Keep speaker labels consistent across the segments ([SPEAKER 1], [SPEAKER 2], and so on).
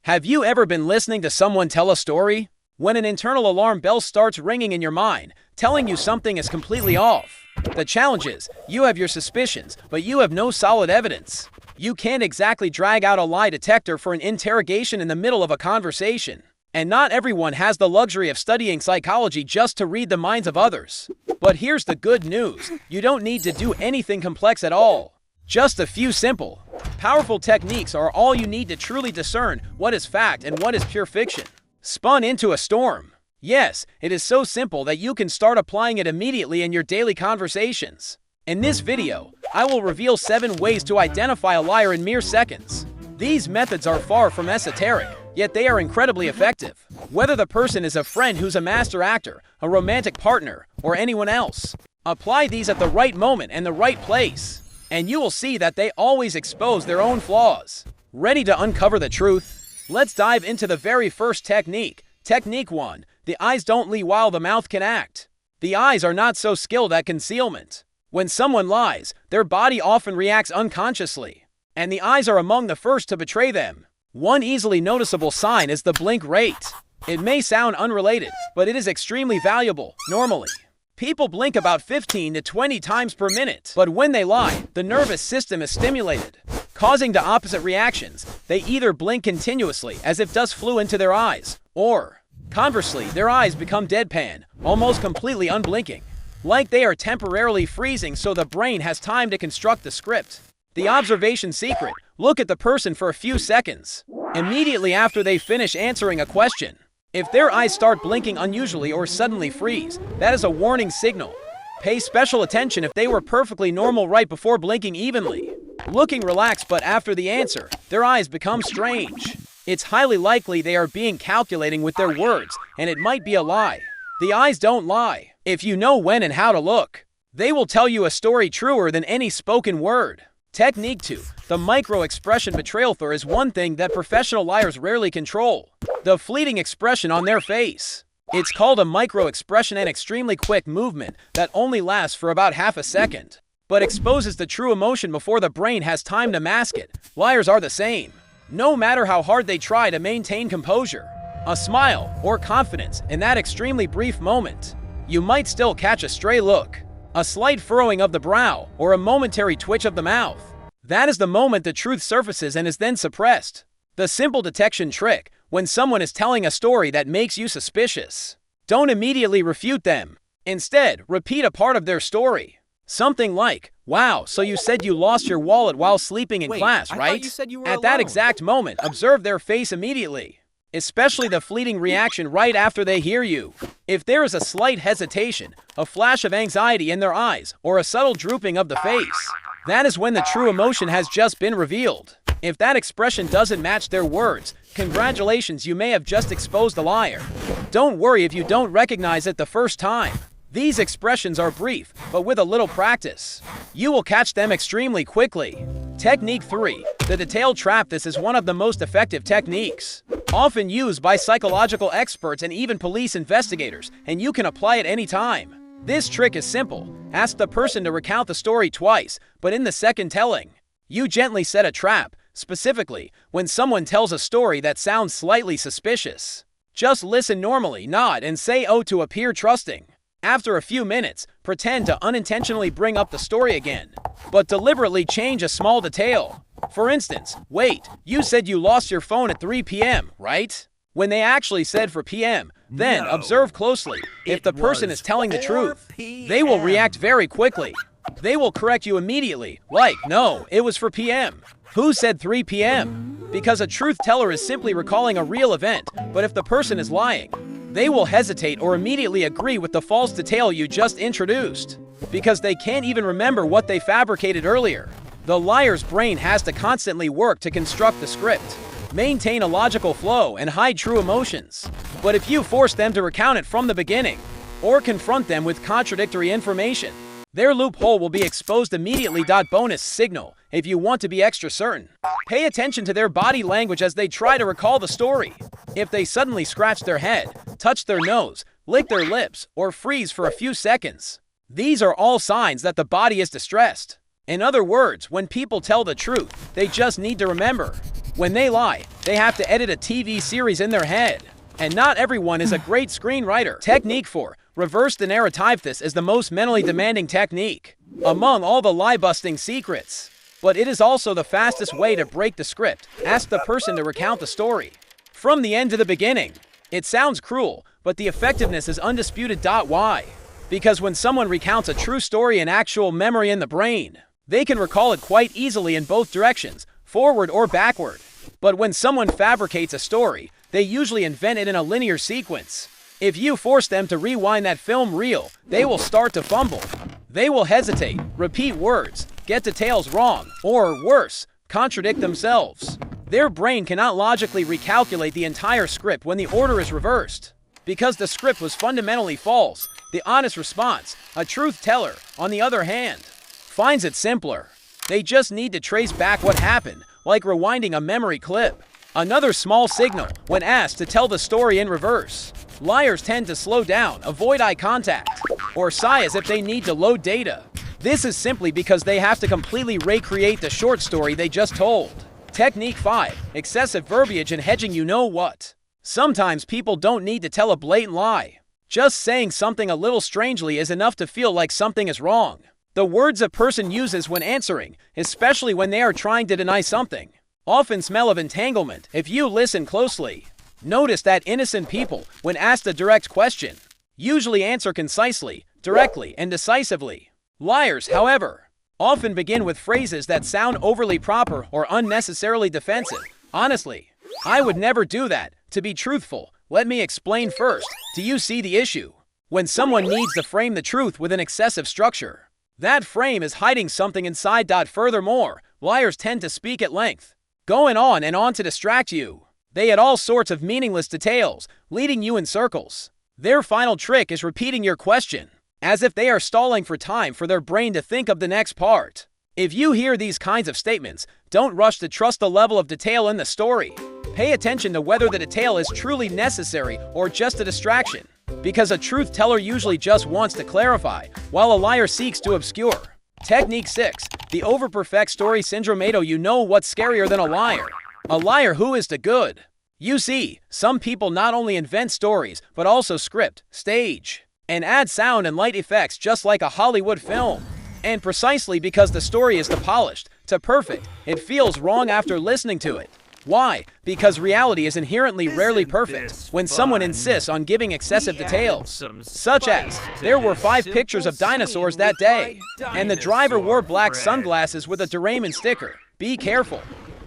[SPEAKER 1] Have you ever been listening to someone tell a story? When an internal alarm bell starts ringing in your mind, telling you something is completely off. The challenge is, you have your suspicions, but you have no solid evidence. You can't exactly drag out a lie detector for an interrogation in the middle of a conversation. And not everyone has the luxury of studying psychology just to read the minds of others. But here's the good news. You don't need to do anything complex at all. Just a few simple, powerful techniques are all you need to truly discern what is fact and what is pure fiction. Spun into a storm. Yes, it is so simple that you can start applying it immediately in your daily conversations. In this video, I will reveal 7 ways to identify a liar in mere seconds. These methods are far from esoteric, yet they are incredibly effective. Whether the person is a friend who's a master actor, a romantic partner, or anyone else, apply these at the right moment and the right place, and you will see that they always expose their own flaws. Ready to uncover the truth? Let's dive into the very first technique. Technique 1. The eyes don't lie while the mouth can act. The eyes are not so skilled at concealment. When someone lies, their body often reacts unconsciously, and the eyes are among the first to betray them. One easily noticeable sign is the blink rate. It may sound unrelated, but it is extremely valuable. Normally, people blink about 15 to 20 times per minute, but when they lie, the nervous system is stimulated, causing the opposite reactions. They either blink continuously as if dust flew into their eyes, or, conversely, their eyes become deadpan, almost completely unblinking, like they are temporarily freezing so the brain has time to construct the script. The observation secret: look at the person for a few seconds, immediately after they finish answering a question. If their eyes start blinking unusually or suddenly freeze, that is a warning signal. Pay special attention if they were perfectly normal right before blinking evenly, looking relaxed, but after the answer, their eyes become strange. It's highly likely they are being calculating with their words, and it might be a lie. The eyes don't lie. If you know when and how to look, they will tell you a story truer than any spoken word. Technique 2. The micro-expression betrayal through is one thing that professional liars rarely control. The fleeting expression on their face. It's called a micro-expression, an extremely quick movement that only lasts for about half a second, but exposes the true emotion before the brain has time to mask it. Liars are the same. No matter how hard they try to maintain composure, a smile, or confidence in that extremely brief moment, you might still catch a stray look, a slight furrowing of the brow, or a momentary twitch of the mouth. That is the moment the truth surfaces and is then suppressed. The simple detection trick: when someone is telling a story that makes you suspicious, don't immediately refute them. Instead, repeat a part of their story. Something like, "Wow, so you said you lost your wallet while sleeping in class, right?"
[SPEAKER 2] I thought you said you were
[SPEAKER 1] At that
[SPEAKER 2] alone.
[SPEAKER 1] exact moment, observe their face immediately, especially the fleeting reaction right after they hear you. If there is a slight hesitation, a flash of anxiety in their eyes, or a subtle drooping of the face, that is when the true emotion has just been revealed. If that expression doesn't match their words, congratulations, you may have just exposed a liar. Don't worry if you don't recognize it the first time. These expressions are brief, but with a little practice, you will catch them extremely quickly. Technique 3. The detail trap. This is one of the most effective techniques, often used by psychological experts and even police investigators, and you can apply it anytime. This trick is simple. Ask the person to recount the story twice, but in the second telling, you gently set a trap. Specifically, when someone tells a story that sounds slightly suspicious, just listen normally, nod, and say "oh" to appear trusting. After a few minutes, pretend to unintentionally bring up the story again, but deliberately change a small detail. For instance, "Wait, you said you lost your phone at 3 p.m., right?" When they actually said 4 p.m., then observe closely. If the person is telling the truth, they will react very quickly. They will correct you immediately, like, "No, it was 4 p.m. Who said 3 p.m.? Because a truth teller is simply recalling a real event, but if the person is lying, they will hesitate or immediately agree with the false detail you just introduced, because they can't even remember what they fabricated earlier. The liar's brain has to constantly work to construct the script, maintain a logical flow, and hide true emotions. But if you force them to recount it from the beginning, or confront them with contradictory information, their loophole will be exposed immediately. Bonus signal: if you want to be extra certain, pay attention to their body language as they try to recall the story. If they suddenly scratch their head, touch their nose, lick their lips, or freeze for a few seconds, these are all signs that the body is distressed. In other words, when people tell the truth, they just need to remember, When they lie, they have to edit a TV series in their head. And not everyone is a great screenwriter. Technique 4. Reverse the narrative. This is the most mentally demanding technique among all the lie-busting secrets. But it is also the fastest way to break the script. Ask the person to recount the story from the end to the beginning. It sounds cruel, but the effectiveness is undisputed. Why? Because when someone recounts a true story in actual memory in the brain, they can recall it quite easily in both directions, forward or backward. But when someone fabricates a story, they usually invent it in a linear sequence. If you force them to rewind that film reel, they will start to fumble. They will hesitate, repeat words, get details wrong, or worse, contradict themselves. Their brain cannot logically recalculate the entire script when the order is reversed. Because the script was fundamentally false, the honest response, a truth teller, on the other hand, finds it simpler. They just need to trace back what happened, like rewinding a memory clip. Another small signal, when asked to tell the story in reverse. Liars tend to slow down, avoid eye contact, or sigh as if they need to load data. This is simply because they have to completely recreate the short story they just told. Technique 5. Excessive verbiage and hedging. You know what? Sometimes people don't need to tell a blatant lie. Just saying something a little strangely is enough to feel like something is wrong. The words a person uses when answering, especially when they are trying to deny something, often smell of entanglement. If you listen closely, notice that innocent people, when asked a direct question, usually answer concisely, directly, and decisively. Liars, however, often begin with phrases that sound overly proper or unnecessarily defensive. Honestly, I would never do that. To be truthful, let me explain first. Do you see the issue? When someone needs to frame the truth with an excessive structure, that frame is hiding something inside. Furthermore, liars tend to speak at length, going on and on to distract you. They add all sorts of meaningless details, leading you in circles. Their final trick is repeating your question, as if they are stalling for time for their brain to think of the next part. If you hear these kinds of statements, don't rush to trust the level of detail in the story. Pay attention to whether the detail is truly necessary or just a distraction, because a truth teller usually just wants to clarify, while a liar seeks to obscure. Technique 6. The overperfect story syndrome. You know what's scarier than a liar? A liar who is the good. You see, some people not only invent stories, but also script, stage, and add sound and light effects just like a Hollywood film. And precisely because the story is too polished, too perfect, it feels wrong after listening to it. Why? Because reality is inherently rarely perfect. When someone insists on giving excessive details, such as, there were 5 pictures of dinosaurs that day, and the driver wore black sunglasses with a Doraemon sticker, be careful.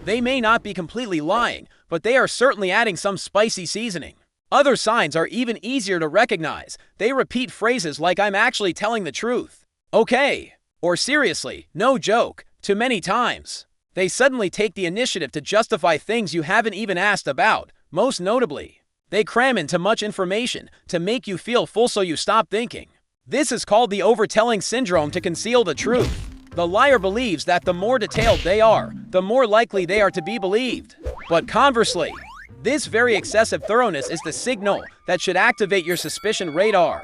[SPEAKER 1] They may not be completely lying, but they are certainly adding some spicy seasoning. Other signs are even easier to recognize. They repeat phrases like "I'm actually telling the truth," "okay," or "seriously, no joke," too many times. They suddenly take the initiative to justify things you haven't even asked about. Most notably, they cram in too much information to make you feel full so you stop thinking. This is called the overtelling syndrome. To conceal the truth, the liar believes that the more detailed they are, the more likely they are to be believed. But conversely, this very excessive thoroughness is the signal that should activate your suspicion radar.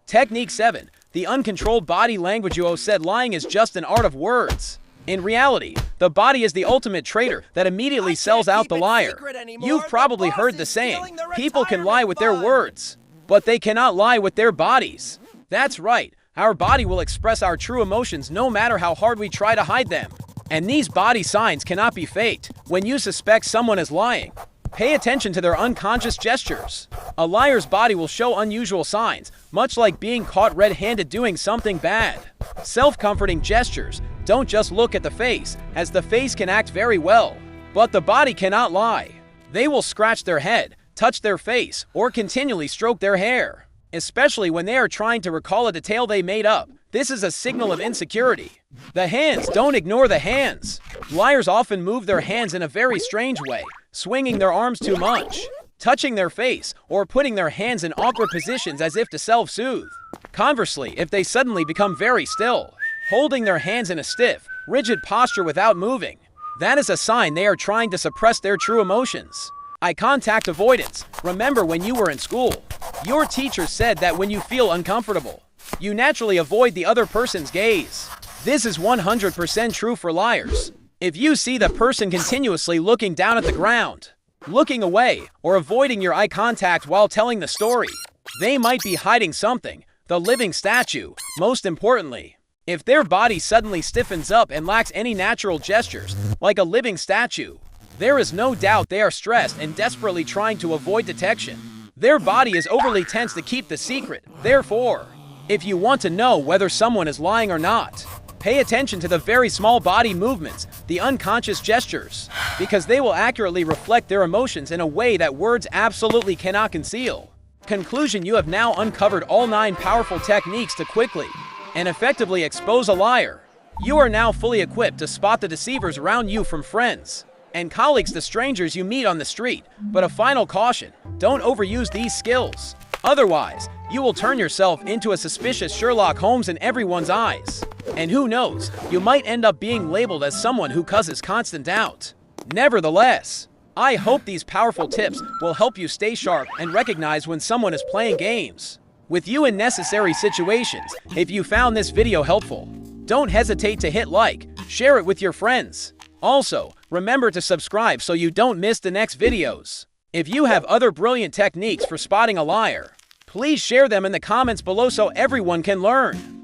[SPEAKER 1] Technique 7. The uncontrolled body language. You said lying is just an art of words. In reality, the body is the ultimate traitor that immediately sells out the liar. You've probably heard the saying, people can lie with their words, but they cannot lie with their bodies. That's right, our body will express our true emotions no matter how hard we try to hide them. And these body signs cannot be faked. When you suspect someone is lying, pay attention to their unconscious gestures. A liar's body will show unusual signs, much like being caught red-handed doing something bad. Self-comforting gestures. Don't just look at the face, as the face can act very well, but the body cannot lie. They will scratch their head, touch their face, or continually stroke their hair, especially when they are trying to recall a detail they made up. This is a signal of insecurity. The hands. Don't ignore the hands. Liars often move their hands in a very strange way, swinging their arms too much, touching their face, or putting their hands in awkward positions as if to self-soothe. Conversely, if they suddenly become very still, holding their hands in a stiff, rigid posture without moving, that is a sign they are trying to suppress their true emotions. Eye contact avoidance. Remember when you were in school, your teacher said that when you feel uncomfortable, you naturally avoid the other person's gaze. This is 100% true for liars. If you see the person continuously looking down at the ground, looking away, or avoiding your eye contact while telling the story, they might be hiding something, the living statue, most importantly. If their body suddenly stiffens up and lacks any natural gestures, like a living statue, there is no doubt they are stressed and desperately trying to avoid detection. Their body is overly tense to keep the secret. Therefore, if you want to know whether someone is lying or not, pay attention to the very small body movements, the unconscious gestures, because they will accurately reflect their emotions in a way that words absolutely cannot conceal. Conclusion: you have now uncovered all 9 powerful techniques to quickly and effectively expose a liar. You are now fully equipped to spot the deceivers around you, from friends and colleagues to strangers you meet on the street. But a final caution: don't overuse these skills. Otherwise, you will turn yourself into a suspicious Sherlock Holmes in everyone's eyes. And who knows, you might end up being labeled as someone who causes constant doubt. Nevertheless, I hope these powerful tips will help you stay sharp and recognize when someone is playing games with you in necessary situations. If you found this video helpful, don't hesitate to hit like, share it with your friends. Also, remember to subscribe so you don't miss the next videos. If you have other brilliant techniques for spotting a liar, please share them in the comments below so everyone can learn.